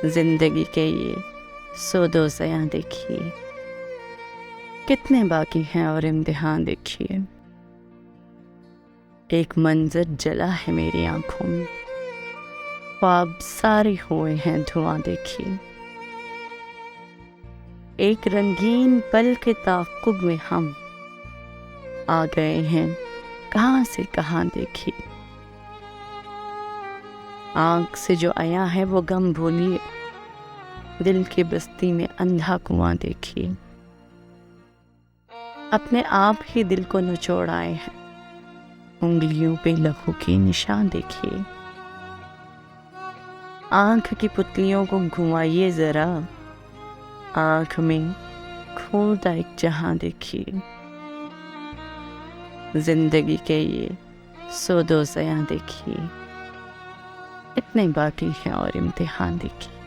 जिंदगी के ये सौ दो ज़यां देखिए, कितने बाकी हैं और इम्तिहान देखिए। एक मंजर जला है मेरी आंखों में, ख्वाब सारे हुए हैं धुआं देखिए। एक रंगीन पल के ताक़ुब में हम आ गए हैं कहाँ से कहाँ देखिए। आँख से जो आया है वो गम भूलिए, दिल की बस्ती में अंधा कुआं देखिए। अपने आप ही दिल को निचोड़ आए हैं, उंगलियों पे लहू के निशान देखिए। आँख की पुतलियों को घुमाइए जरा, आँख में खोता एक जहां देखिए। जिंदगी के ये सौ दो ज़यां देखिए, इतने बाकी हैं और इम्तिहान देखिए।